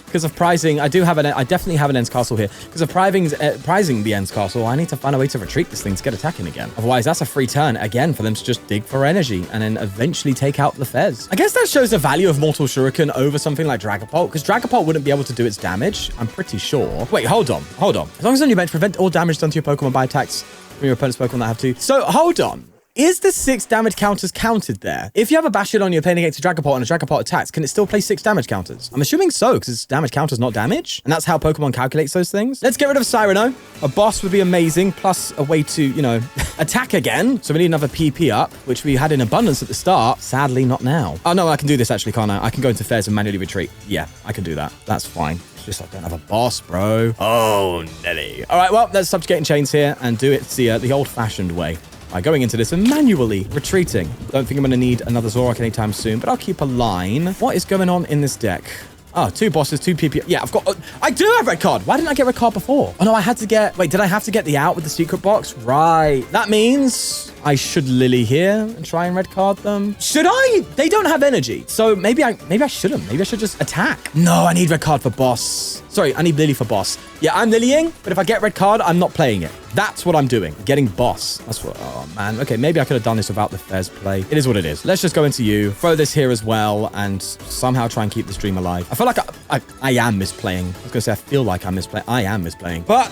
because of pricing, I definitely have an Ends Castle here. Because of prizing the Ends Castle, I need to find a way to retreat this thing to get attacking again. Otherwise, that's a free turn again for them to just dig for energy and then eventually take out the Fez. I guess that shows the value of Mortal Shuriken over something like Dragapult, because Dragapult wouldn't be able to do its damage, I'm pretty sure. Wait, hold on. As long as on your bench, prevent all damage done to your Pokemon by attacks from your opponent's Pokemon that have to. So, hold on. Is the 6 damage counters counted there? If you have a Bastiodon you're playing against a Dragapult and a Dragapult attacks, can it still play 6 damage counters? I'm assuming so, because it's damage counters, not damage. And that's how Pokemon calculates those things. Let's get rid of Sireno. A boss would be amazing, plus a way to, you know, attack again. So we need another PP up, which we had in abundance at the start. Sadly, not now. Oh, no, I can do this actually, can't I? I can go into Fez and manually retreat. Yeah, I can do that. That's fine. It's just I don't have a boss, bro. Oh, Nelly. All right, well, let's subjugate chains here and do it the old-fashioned way. By going into this and manually retreating. Don't think I'm going to need another Zoroark anytime soon, but I'll keep a line. What is going on in this deck? Oh, 2 bosses, 2 PP. Yeah, I've got... I do have red card. Why didn't I get red card before? Oh, no, I had to get... Wait, did I have to get the out with the secret box? Right. That means I should Lily here and try and red card them. Should I? They don't have energy. So maybe I shouldn't. Maybe I should just attack. No, I need red card for boss. Sorry, I need Lily for boss. Yeah, I'm Lilying, but if I get red card, I'm not playing it. That's what I'm doing. Getting boss. That's what... Oh, man. Okay, maybe I could have done this without the Fez play. It is what it is. Let's just go into you, throw this here as well, and somehow try and keep the stream alive. I feel like I am misplaying. I was going to say I feel like I'm misplaying. I am misplaying. But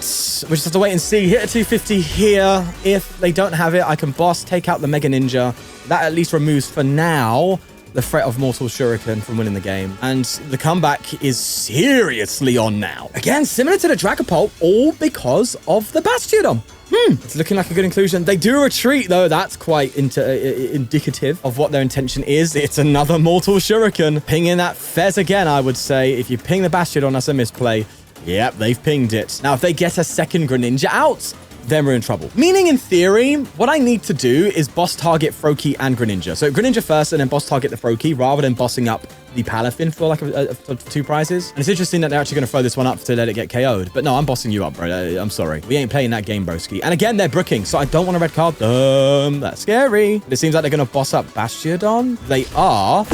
we just have to wait and see. Hit a 250 here. If they don't have it, I can boss, take out the Mega Ninja. That at least removes, for now, the threat of Mortal Shuriken from winning the game. And the comeback is seriously on now. Again, similar to the Dragapult, all because of the Bastiodon. It's looking like a good inclusion. They do retreat, though. That's quite indicative of what their intention is. It's another Mortal Shuriken. Pinging that Fez again, I would say. If you ping the Bastiodon, that's a misplay. Yep, they've pinged it. Now, if they get a second Greninja out, then we're in trouble. Meaning, in theory, what I need to do is boss target Froakie and Greninja. So Greninja first and then boss target the Froakie rather than bossing up the Palafin for like for 2 prizes. And it's interesting that they're actually going to throw this one up to let it get KO'd. But no, I'm bossing you up, bro. I'm sorry. We ain't playing that game, broski. And again, they're bricking, so I don't want a red card. That's scary. It seems like they're going to boss up Bastiodon. They are.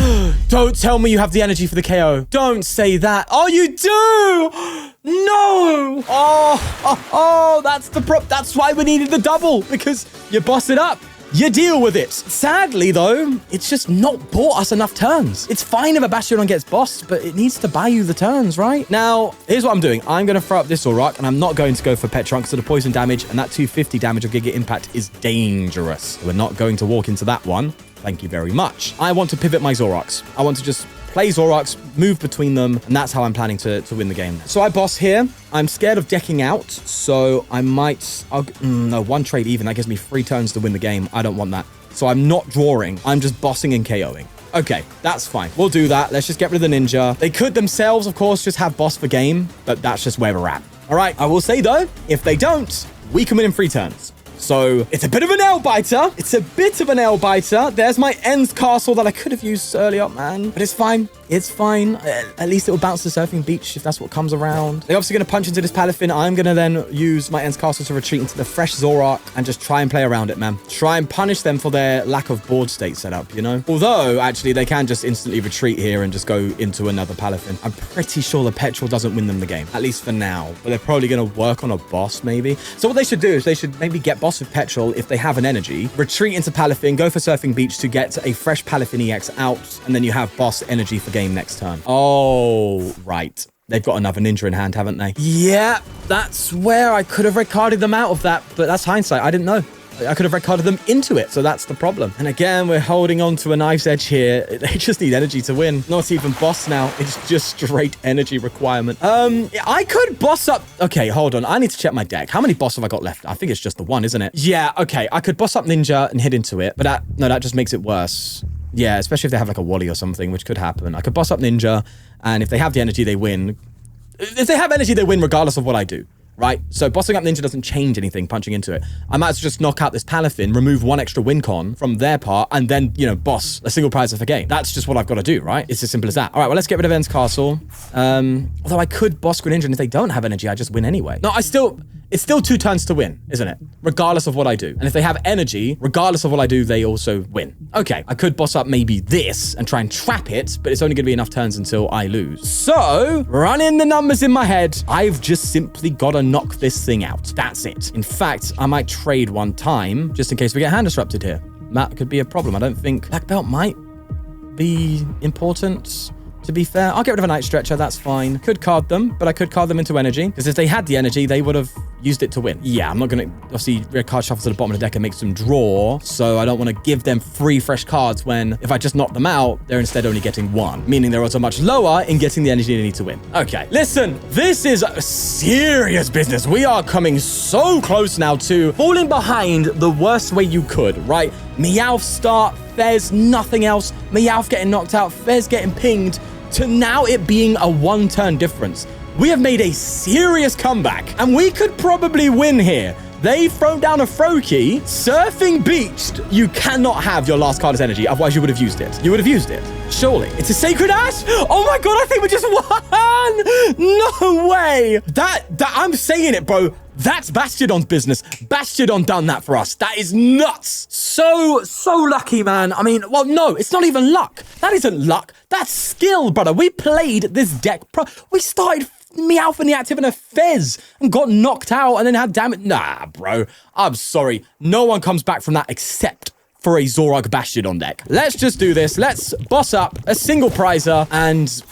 Don't tell me you have the energy for the KO. Don't say that. Oh, you do! No! Oh, that's the prop. That's why we needed the double, because you boss it up. You deal with it. Sadly, though, it's just not bought us enough turns. It's fine if a Bastiodon gets bossed, but it needs to buy you the turns, right? Now, here's what I'm doing. I'm going to throw up this Zoroark, and I'm not going to go for Pet Trunks, so the poison damage and that 250 damage of Giga Impact is dangerous. We're not going to walk into that one. Thank you very much. I want to pivot my Zoroarks. I want to just play Zoroarks, move between them, and that's how I'm planning to win the game. So I boss here. I'm scared of decking out, so I might... no, 1 trade even. That gives me 3 turns to win the game. I don't want that. So I'm not drawing. I'm just bossing and KOing. Okay, that's fine. We'll do that. Let's just get rid of the Ninja. They could themselves, of course, just have boss for game, but that's just where we're at. All right, I will say, though, if they don't, we can win in 3 turns. So it's a bit of a nail biter. It's a bit of a nail biter. There's my Ends Castle that I could have used earlier, man. But it's fine. It's fine. At least it will bounce to Surfing Beach if that's what comes around. They're obviously going to punch into this Palafin. I'm going to then use my Ends Castle to retreat into the fresh Zoroark and just try and play around it, man. Try and punish them for their lack of board state setup, you know? Although, actually, they can just instantly retreat here and just go into another Palafin. I'm pretty sure the Petrol doesn't win them the game, at least for now. But they're probably going to work on a boss, maybe. So what they should do is they should maybe get boss with Petrol if they have an energy, retreat into Palafin, go for Surfing Beach to get a fresh Palafin EX out, and then you have boss energy for game next turn. Oh, right. They've got another Ninja in hand, haven't they? Yeah, that's where I could have red carded them out of that, but that's hindsight. I didn't know. I could have red carded them into it, so that's the problem. And again, we're holding on to a knife's edge here. They just need energy to win. Not even boss now. It's just straight energy requirement. I could boss up... Okay, hold on. I need to check my deck. How many boss have I got left? I think it's just the 1, isn't it? Yeah, okay. I could boss up Ninja and hit into it, but that just makes it worse. Yeah, especially if they have like a Wally or something, which could happen. I could boss up Ninja, and if they have the energy, they win. If they have energy, they win regardless of what I do. Right? So bossing up Ninja doesn't change anything punching into it. I might as well just knock out this Palafin, remove 1 extra win con from their part, and then, you know, boss a single prize of a game. That's just what I've got to do, right? It's as simple as that. All right, well, let's get rid of Ends Castle. Although I could boss Greninja, and if they don't have energy, I just win anyway. No, it's still 2 turns to win, isn't it? Regardless of what I do. And if they have energy, regardless of what I do, they also win. Okay, I could boss up maybe this and try and trap it, but it's only going to be enough turns until I lose. So, running the numbers in my head, I've just simply got to knock this thing out. That's it. In fact, I might trade 1 time just in case we get hand disrupted here. That could be a problem. I don't think Black Belt might be important. To be fair, I'll get rid of a Night Stretcher. That's fine. Could card them, but I could card them into energy. Because if they had the energy, they would have used it to win. Yeah, I'm not going to, obviously, red card shuffle to the bottom of the deck and make them draw. So I don't want to give them 3 fresh cards when, if I just knock them out, they're instead only getting 1. Meaning they're also much lower in getting the energy they need to win. Okay, listen, this is serious business. We are coming so close now to falling behind the worst way you could, right? Meowth start, Fez, nothing else. Meowth getting knocked out, Fez getting pinged, to now it being a 1-turn difference. We have made a serious comeback, and we could probably win here. They've thrown down a Froakie. Surfing Beached. You cannot have your last card as energy. Otherwise, you would have used it. You would have used it. Surely. It's a Sacred Ash. Oh my God, I think we just won. No way. That I'm saying it, bro. That's Bastiodon's business. Bastiodon done that for us. That is nuts. So lucky, man. I mean, well, no, it's not even luck. That isn't luck. That's skill, brother. We played this deck. We started Meowth in the active and a Fez and got knocked out and then had damage. Nah, bro. I'm sorry. No one comes back from that except for a Zoroark Bastiodon deck. Let's just do this. Let's boss up a single prizer and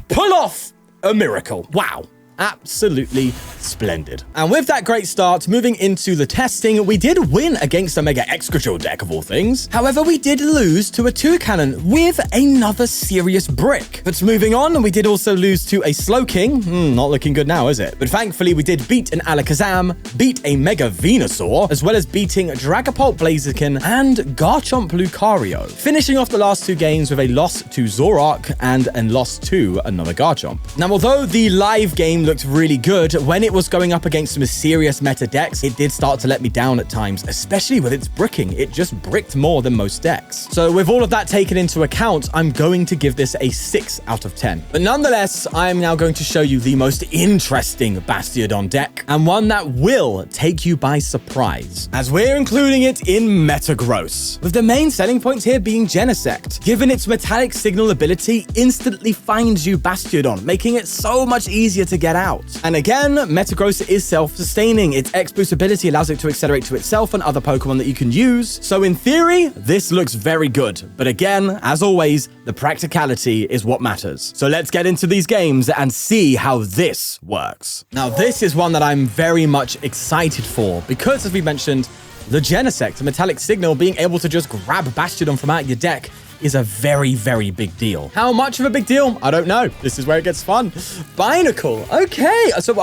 pull off a miracle. Wow. Absolutely splendid. And with that great start, moving into the testing, we did win against a Mega Excadrill deck of all things. However, we did lose to a Toucannon with another serious brick. But moving on, we did also lose to a Slowking. Not looking good now, is it? But thankfully, we did beat an Alakazam, beat a Mega Venusaur, as well as beating Dragapult Blaziken and Garchomp Lucario. Finishing off the last two games with a loss to Zoroark and a loss to another Garchomp. Now, although the live game looked really good, when it was going up against some serious meta decks, it did start to let me down at times, especially with its bricking. It just bricked more than most decks. So with all of that taken into account, I'm going to give this a 6 out of 10. But nonetheless, I am now going to show you the most interesting Bastiodon deck, and one that will take you by surprise, as we're including it in Metagross, with the main selling points here being Genesect. Given its metallic signal ability, instantly finds you Bastiodon, making it so much easier to get out. And again, Metagross is self-sustaining. Its X-Boost ability allows it to accelerate to itself and other Pokemon that you can use. So in theory, this looks very good. But again, as always, the practicality is what matters. So let's get into these games and see how this works. Now, this is one that I'm very much excited for because, as we mentioned, the Genesect, the metallic signal, being able to just grab Bastiodon from out your deck is a very, very big deal. How much of a big deal? I don't know. This is where it gets fun. Binacle. Okay. So,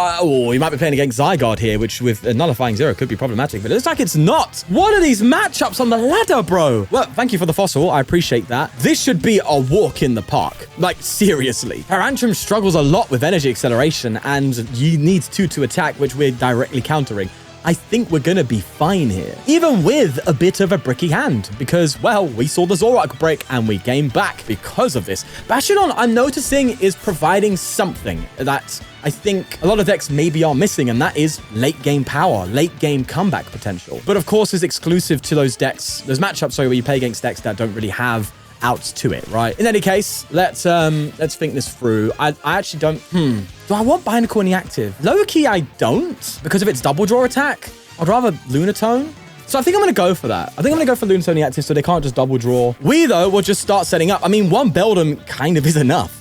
you might be playing against Zygarde here, which with a nullifying 0 could be problematic, but it looks like it's not. What are these matchups on the ladder, bro? Well, thank you for the fossil. I appreciate that. This should be a walk in the park. Like, seriously. Parantrum struggles a lot with energy acceleration, and you need 2 to attack, which we're directly countering. I think we're going to be fine here, even with a bit of a bricky hand, because, well, we saw the Zoroark break and we gained back because of this. Bastiodon, I'm noticing, is providing something that I think a lot of decks maybe are missing, and that is late game power, late game comeback potential. But of course, is exclusive to those decks, those matchups, where you play against decks that don't really have outs to it, right? In any case, let's think this through. I actually don't, do I want Binacle in the active? Low-key, I don't, because of its double draw attack. I'd rather Lunatone. So I think I'm going to go for that. I think I'm going to go for Lunatone in the active so they can't just double draw. We, though, will just start setting up. I mean, one Beldum kind of is enough.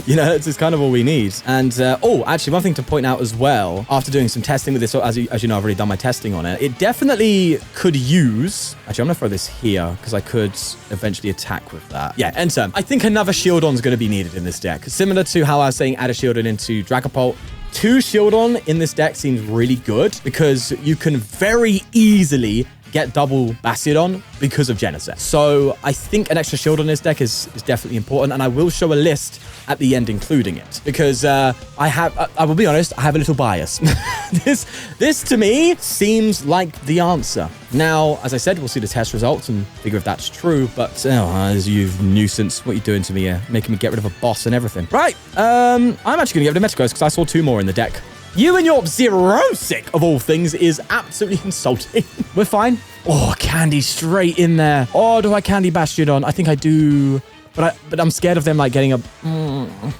You know, it's kind of all we need. And, actually, one thing to point out as well, after doing some testing with this, as you know, I've already done my testing on it. It definitely could use... Actually, I'm going to throw this here because I could eventually attack with that. Yeah, end turn. I think another Shieldon's going to be needed in this deck. Similar to how I was saying add a Shieldon into Dragapult. 2 Shieldon in this deck seems really good because you can very easily get double Bastiodon because of Genesect. So I think an extra Shield on this deck is definitely important, and I will show a list at the end including it because I will be honest, I have a little bias. This to me seems like the answer. Now, as I said, we'll see the test results and figure if that's true, but as you nuisance, what are you doing to me here? Making me get rid of a boss and everything. Right, I'm actually going to give it a Metagross because I saw 2 more in the deck. You and your Zerosic, of all things, is absolutely insulting. We're fine. Oh, Candy straight in there. Oh, do I Candy Bastiodon? I think I do. But I'm scared of them, like, getting a...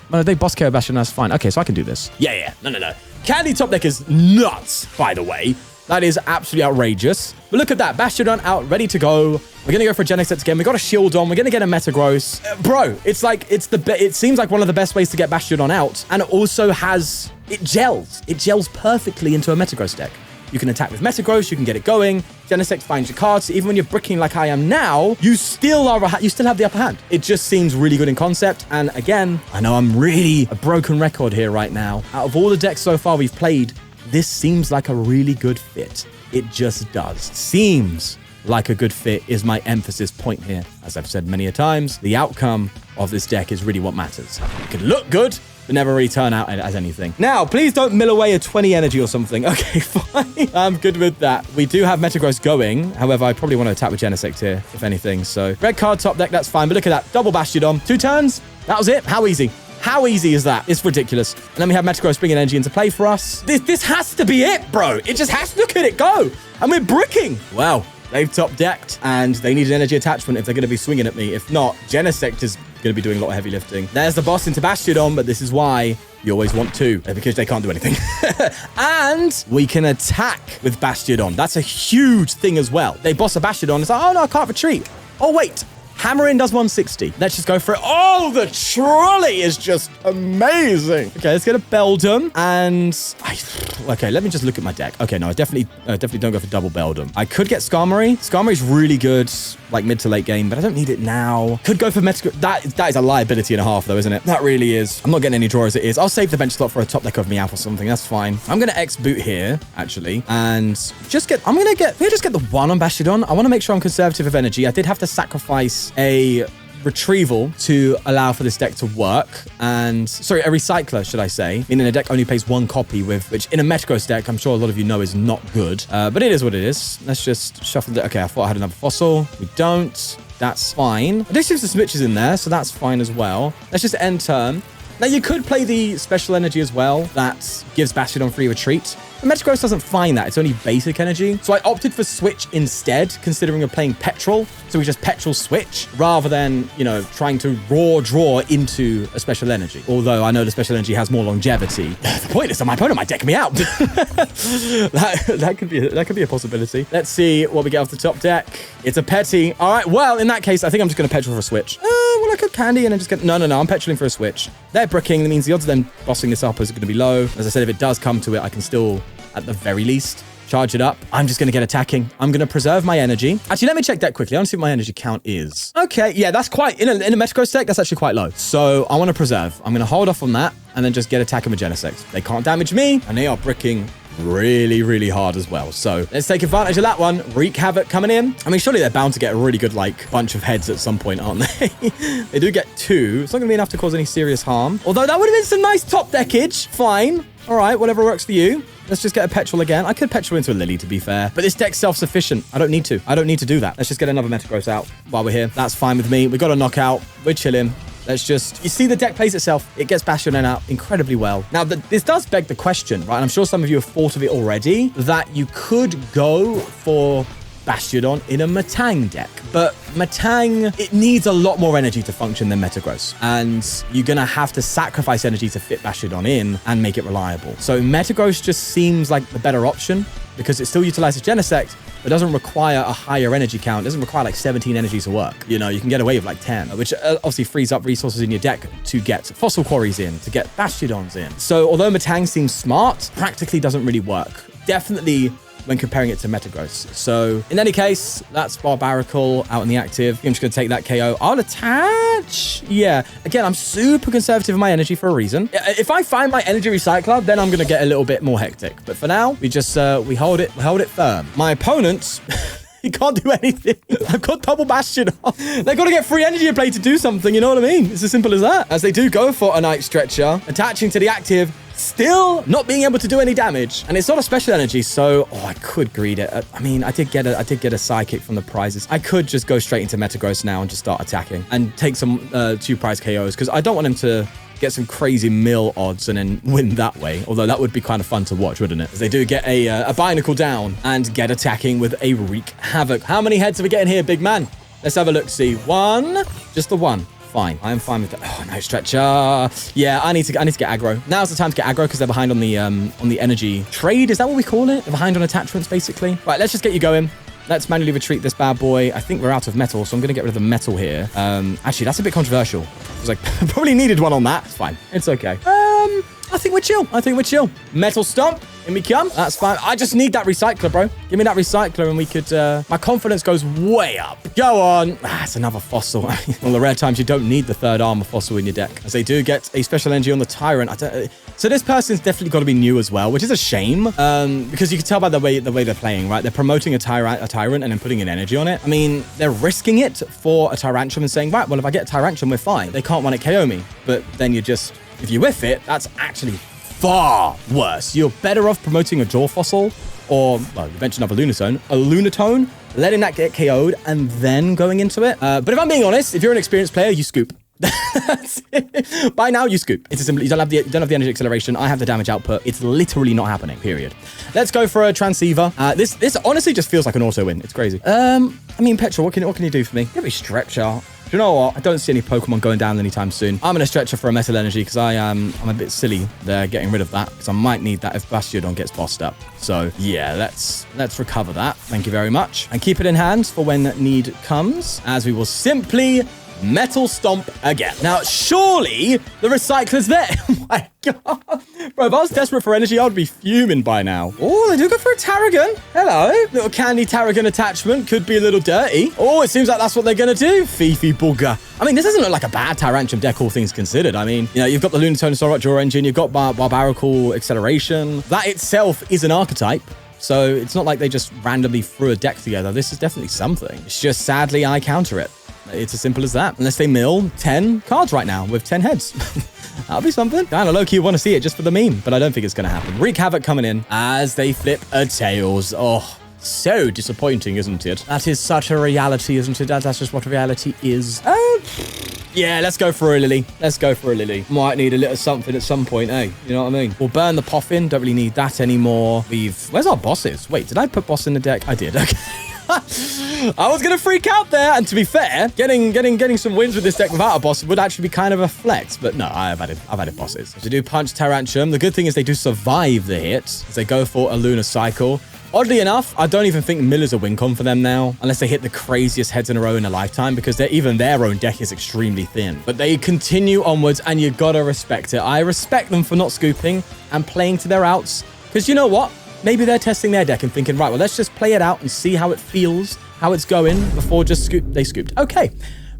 Well, they boss KO Bastiodon, that's fine. Okay, so I can do this. Yeah. No. Candy top deck is nuts, by the way. That is absolutely outrageous. But look at that. Bastiodon out, ready to go. We're going to go for a Genesect again. We got a Shieldon. We're going to get a Metagross. Bro, it's like, it seems like one of the best ways to get Bastiodon out. And it also has... It gels. It gels perfectly into a Metagross deck. You can attack with Metagross, you can get it going. Genesect finds your cards. So even when you're bricking like I am now, you still have the upper hand. It just seems really good in concept. And again, I know I'm really a broken record here right now. Out of all the decks so far we've played, this seems like a really good fit. It just does. Seems like a good fit is my emphasis point here. As I've said many a times, the outcome of this deck is really what matters. It can look good, but never really turn out as anything. Now, please don't mill away a 20 energy or something. Okay, fine. I'm good with that. We do have Metagross going. However, I probably want to attack with Genesect here, if anything. So red card top deck, that's fine. But look at that. Double Bastiodon. 2 turns. That was it. How easy? How easy is that? It's ridiculous. And then we have Metagross bringing energy into play for us. This has to be it, bro. It just has to. Look at it go. And we're bricking. Wow. They've top decked and they need an energy attachment if they're going to be swinging at me. If not, Genesect is going to be doing a lot of heavy lifting. There's the boss into Bastiodon, but this is why you always want 2 because they can't do anything. And we can attack with Bastiodon. That's a huge thing as well. They boss a Bastiodon. It's like, oh no, I can't retreat. Oh wait. Hammer in does 160. Let's just go for it. Oh, the trolley is just amazing. Okay, let's get a Beldum. And okay, let me just look at my deck. Okay, no, I definitely don't go for double Beldum. I could get Skarmory. Skarmory's really good, like mid to late game, but I don't need it now. Could go for Metagross. That is a liability and a half, though, isn't it? That really is. I'm not getting any draw as it is. I'll save the bench slot for a top deck of Meowth or something. That's fine. I'm gonna X boot here, actually, and just get the 1 on Bastiodon. I want to make sure I'm conservative of energy. I did have to sacrifice a retrieval to allow for this deck to work. And sorry, a recycler, should I say, meaning a deck only plays 1 copy with, which in a Metagross deck, I'm sure a lot of you know is not good. But it is what it is. Let's just shuffle it. Okay, I thought I had another fossil. We don't. That's fine. This seems the switch is in there, so that's fine as well. Let's just end turn. Now, you could play the special energy as well. That gives Bastiodon free retreat. But Metagross doesn't find that. It's only basic energy. So I opted for switch instead, considering we're playing petrol. So we just petrol switch rather than, you know, trying to raw draw into a special energy. Although I know the special energy has more longevity. The point is that my opponent might deck me out. that could be a possibility. Let's see what we get off the top deck. It's a petty. All right. Well, in that case, I think I'm just going to petrol for a switch. Well, I could candy and then just get... No. I'm petroling for a switch. They're bricking. That means the odds of them bossing this up is going to be low. As I said, if it does come to it, I can still, at the very least, charge it up. I'm just going to get attacking. I'm going to preserve my energy. Actually, let me check that quickly. I want to see what my energy count is. Okay, yeah, that's quite... In a Metagross deck, that's actually quite low. So I want to preserve. I'm going to hold off on that and then just get attacking with Genesect. They can't damage me, and they are bricking really, really hard as well. So let's take advantage of that one. Wreak Havoc coming in. I mean, surely they're bound to get a really good, like, bunch of heads at some point, aren't they? They do get 2. It's not going to be enough to cause any serious harm. Although that would have been some nice top deckage. Fine. All right, whatever works for you. Let's just get a petrol again. I could petrol into a Lily, to be fair. But this deck's self-sufficient. I don't need to. I don't need to do that. Let's just get another Metagross out while we're here. That's fine with me. We got a knockout. We're chilling. Let's just... You see the deck plays itself. It gets Bastiodon out incredibly well. Now, this does beg the question, right? And I'm sure some of you have thought of it already, that you could go for Bastiodon in a Metang deck. But Metang, it needs a lot more energy to function than Metagross. And you're going to have to sacrifice energy to fit Bastiodon in and make it reliable. So Metagross just seems like the better option because it still utilizes Genesect, but doesn't require a higher energy count. It doesn't require like 17 energy to work. You know, you can get away with like 10, which obviously frees up resources in your deck to get Fossil Quarries in, to get Bastiodons in. So although Metang seems smart, practically doesn't really work. Definitely when comparing it to Metagross. So in any case, that's Barbaracle out in the active. I'm just going to take that KO. I'll attach. Yeah. Again, I'm super conservative in my energy for a reason. If I find my energy recycler, then I'm going to get a little bit more hectic. But for now, we just, we hold it firm. My opponent... He can't do anything. I've got double Bastiodon. They've got to get free energy in play to do something, you know what I mean? It's as simple as that. As they do go for a Night Stretcher, attaching to the active, still not being able to do any damage. And it's not a special energy, so... Oh, I could greed it. I mean, I did get a Psychic from the prizes. I could just go straight into Metagross now and just start attacking. And take some 2 prize KOs, because I don't want him to get some crazy mill odds and then win that way. Although that would be kind of fun to watch, wouldn't it? As they do get a Binacle down and get attacking with a Wreak Havoc. How many heads are we getting here, big man? Let's have a look. See, 1. Just the 1. Fine. I am fine with that. Oh, no stretcher. Yeah, I need to get aggro. Now's the time to get aggro because they're behind on the energy trade. Is that what we call it? They're behind on attachments, basically. Right, let's just get you going. Let's manually retreat this bad boy. I think we're out of metal, so I'm going to get rid of the metal here. Actually, that's a bit controversial. I was like, probably needed one on that. It's fine. It's okay. I think we're chill. Metal Stomp. In we come. That's fine. I just need that recycler, bro. Give me that recycler and we could... my confidence goes way up. Go on. It's another fossil. On the rare times, you don't need the 3rd armor fossil in your deck. As they do get a special energy on the Tyrant. So this person's definitely got to be new as well, which is a shame. Because you can tell by the way they're playing, right? They're promoting a Tyrant and then putting an energy on it. I mean, they're risking it for a Tyrantrum and saying, right, well, if I get a Tyrantrum, we're fine. They can't one-hit KO me. But then you're just If you whiff it, that's actually far worse. You're better off promoting a Jaw Fossil or, well, you mentioned another Lunatone, letting that get KO'd and then going into it. But if I'm being honest, if you're an experienced player, you scoop. That's it. By now, you scoop. It's as simple. You don't have the energy acceleration. I have the damage output. It's literally not happening, period. Let's go for a Transceiver. This honestly just feels like an auto win. It's crazy. I mean, Petra, what can you do for me? Give me Stretcher. You know what? I don't see any Pokemon going down anytime soon. I'm going to Stretcher for a Metal Energy because I'm a bit silly there getting rid of that because I might need that if Bastiodon gets bossed up. So yeah, let's recover that. Thank you very much. And keep it in hand for when need comes, as we will simply Metal Stomp again. Now, surely the recycler's there. Oh my god. Bro, if I was desperate for energy, I would be fuming by now. Oh, they do go for a Tarragon. Hello. Little candy Tarragon attachment. Could be a little dirty. Oh, it seems like that's what they're going to do. Fifi Booger. I mean, this doesn't look like a bad Tyrantrum deck, all things considered. I mean, you know, you've got the Lunatone Zoroark Draw Engine. You've got Barbarical Acceleration. That itself is an archetype. So it's not like they just randomly threw a deck together. This is definitely something. It's just sadly I counter it. It's as simple as that. Unless they mill 10 cards right now with 10 heads. That'll be something. Kind of low-key want to see it just for the meme, but I don't think it's going to happen. Wreak Havoc coming in as they flip a Tails. Oh, so disappointing, isn't it? That is such a reality, isn't it? That's just what reality is. Yeah, let's go for a Lily. Let's go for a Lily. Might need a little something at some point, eh? You know what I mean? We'll burn the Poffin. Don't really need that anymore. Where's our bosses? Wait, did I put boss in the deck? I did. Okay. I was gonna freak out there, and to be fair, getting some wins with this deck without a boss would actually be kind of a flex. But no, I've added bosses. To do punch Tyrantrum, the good thing is they do survive the hit as they go for a Lunar Cycle. Oddly enough, I don't even think Mill is a win con for them now, unless they hit the craziest heads in a row in a lifetime, because even their own deck is extremely thin. But they continue onwards, and you gotta respect it. I respect them for not scooping and playing to their outs, because you know what? Maybe they're testing their deck and thinking, right, well, let's just play it out and see how it feels, how it's going before they scooped. Okay.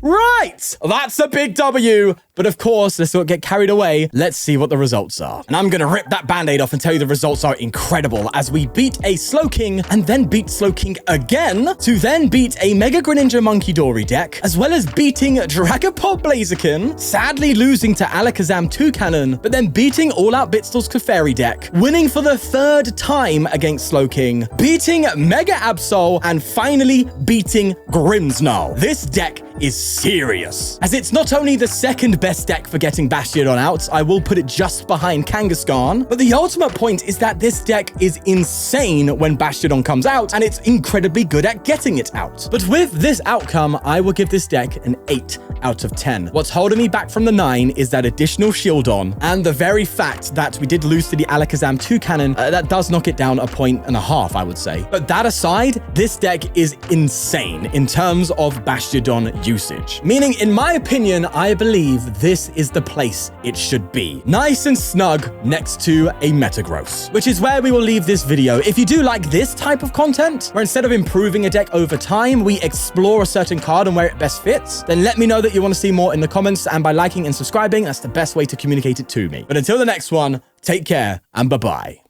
Right. That's a big W. But of course, let's not get carried away. Let's see what the results are. And I'm going to rip that band-aid off and tell you the results are incredible as we beat a Slowking and then beat Slowking again to then beat a Mega Greninja Monkey Dory deck, as well as beating Dragapult Blaziken, sadly losing to Alakazam Toucannon, but then beating All Out Bitstall's Clefairy deck, winning for the third time against Slowking, beating Mega Absol, and finally beating Grimmsnarl. This deck is serious, as it's not only the second best deck for getting Bastiodon out, I will put it just behind Kangaskhan, but the ultimate point is that this deck is insane when Bastiodon comes out, and it's incredibly good at getting it out. But with this outcome, I will give this deck an 8 out of 10. What's holding me back from the 9 is that additional Shieldon, and the very fact that we did lose to the Alakazam Toucannon, that does knock it down 1.5 points, I would say. But that aside, this deck is insane in terms of Bastiodon usage. Meaning, in my opinion, I believe this is the place it should be. Nice and snug next to a Metagross, which is where we will leave this video. If you do like this type of content, where instead of improving a deck over time, we explore a certain card and where it best fits, then let me know that you want to see more in the comments, and by liking and subscribing, that's the best way to communicate it to me. But until the next one, take care and bye-bye.